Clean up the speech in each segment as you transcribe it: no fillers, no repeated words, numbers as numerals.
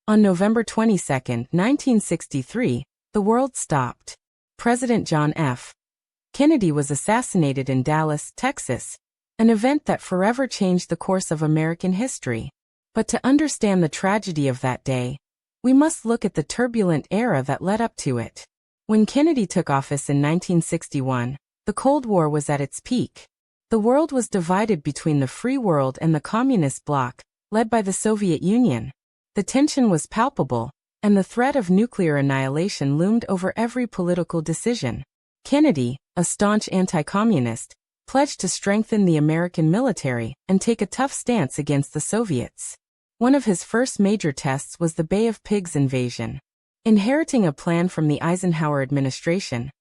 On November 22, 1963, the world stopped. President John F. Kennedy was assassinated in Dallas, Texas, an event that forever changed the course of American history. But to understand the tragedy of that day, we must look at the turbulent era that led up to it. When Kennedy took office in 1961, the Cold War was at its peak. The world was divided between the free world and the communist bloc, led by the Soviet Union. The tension was palpable, and the threat of nuclear annihilation loomed over every political decision. Kennedy, a staunch anti-communist, pledged to strengthen the American military and take a tough stance against the Soviets. One of his first major tests was the Bay of Pigs invasion. Inheriting a plan from the Eisenhower administration,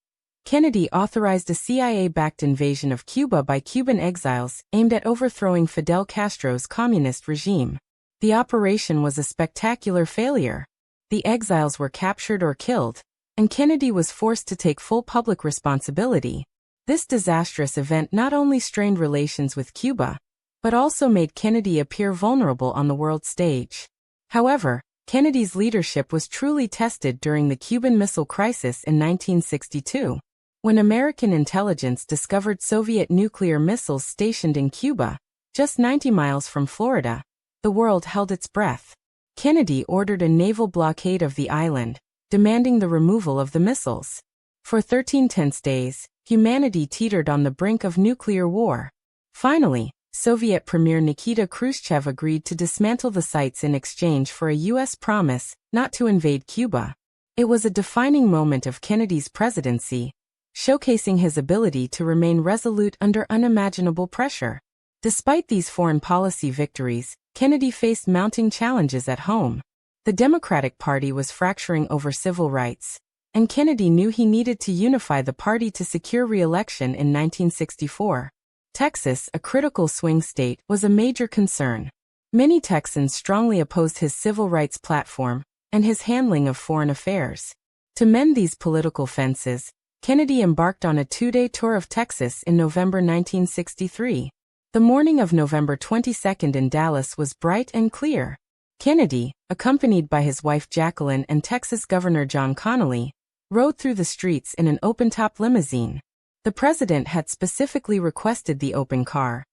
Kennedy authorized a CIA-backed invasion of Cuba by Cuban exiles aimed at overthrowing Fidel Castro's communist regime. The operation was a spectacular failure. The exiles were captured or killed, and Kennedy was forced to take full public responsibility. This disastrous event not only strained relations with Cuba, but also made Kennedy appear vulnerable on the world stage. However, Kennedy's leadership was truly tested during the Cuban Missile Crisis in 1962. When American intelligence discovered Soviet nuclear missiles stationed in Cuba, just 90 miles from Florida, the world held its breath. Kennedy ordered a naval blockade of the island, demanding the removal of the missiles. For 13 tense days, humanity teetered on the brink of nuclear war. Finally, Soviet Premier Nikita Khrushchev agreed to dismantle the sites in exchange for a U.S. promise not to invade Cuba. It was a defining moment of Kennedy's presidency, showcasing his ability to remain resolute under unimaginable pressure. Despite these foreign policy victories, Kennedy faced mounting challenges at home. The Democratic Party was fracturing over civil rights, and Kennedy knew he needed to unify the party to secure re-election in 1964. Texas, a critical swing state, was a major concern. Many Texans strongly opposed his civil rights platform and his handling of foreign affairs. To mend these political fences, Kennedy embarked on a two-day tour of Texas in November 1963. The morning of November 22 in Dallas was bright and clear. Kennedy, accompanied by his wife Jacqueline and Texas Governor John Connally, rode through the streets in an open-top limousine. The president had specifically requested the open car,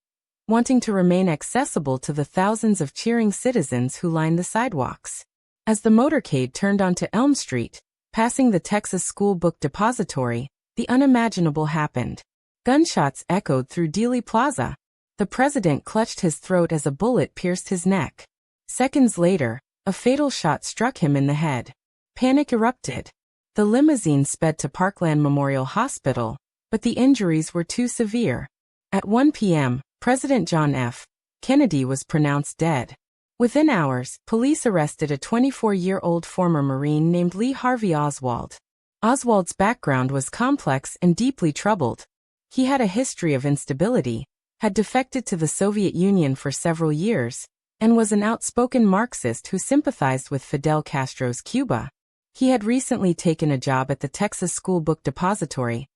wanting to remain accessible to the thousands of cheering citizens who lined the sidewalks. As the motorcade turned onto Elm Street, passing the Texas School Book Depository, the unimaginable happened. Gunshots echoed through Dealey Plaza. The president clutched his throat as a bullet pierced his neck. Seconds later, a fatal shot struck him in the head. Panic erupted. The limousine sped to Parkland Memorial Hospital, but the injuries were too severe. At 1 p.m., President John F. Kennedy was pronounced dead. Within hours, police arrested a 24-year-old former Marine named Lee Harvey Oswald. Oswald's background was complex and deeply troubled. He had a history of instability, had defected to the Soviet Union for several years, and was an outspoken Marxist who sympathized with Fidel Castro's Cuba. He had recently taken a job at the Texas School Book Depository,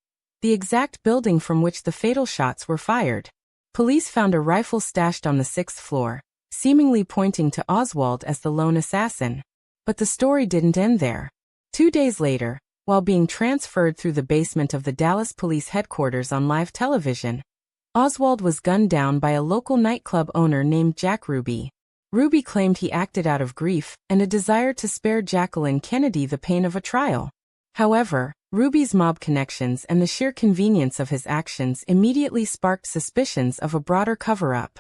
the exact building from which the fatal shots were fired. Police found a rifle stashed on the 6th floor, seemingly pointing to Oswald as the lone assassin. But the story didn't end there. 2 days later, while being transferred through the basement of the Dallas Police Headquarters on live television, Oswald was gunned down by a local nightclub owner named Jack Ruby. Ruby claimed he acted out of grief and a desire to spare Jacqueline Kennedy the pain of a trial. However, Ruby's mob connections and the sheer convenience of his actions immediately sparked suspicions of a broader cover-up.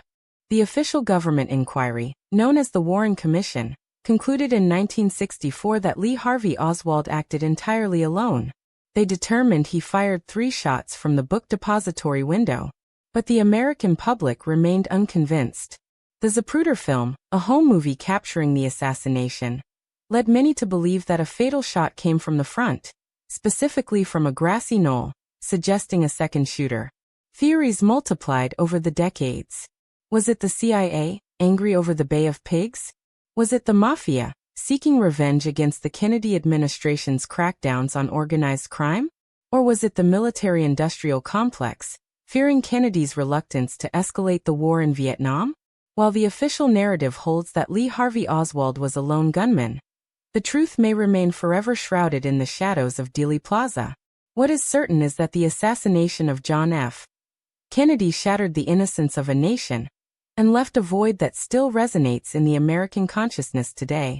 The official government inquiry, known as the Warren Commission, concluded in 1964 that Lee Harvey Oswald acted entirely alone. They determined he fired 3 shots from the book depository window. But the American public remained unconvinced. The Zapruder film, a home movie capturing the assassination, led many to believe that a fatal shot came from the front, specifically from a grassy knoll, suggesting a second shooter. Theories multiplied over the decades. Was it the CIA, angry over the Bay of Pigs? Was it the Mafia, seeking revenge against the Kennedy administration's crackdowns on organized crime? Or was it the military-industrial complex, fearing Kennedy's reluctance to escalate the war in Vietnam? While the official narrative holds that Lee Harvey Oswald was a lone gunman, The truth may remain forever shrouded in the shadows of Dealey Plaza. What is certain is that the assassination of John F. Kennedy shattered the innocence of a nation and left a void that still resonates in the American consciousness today.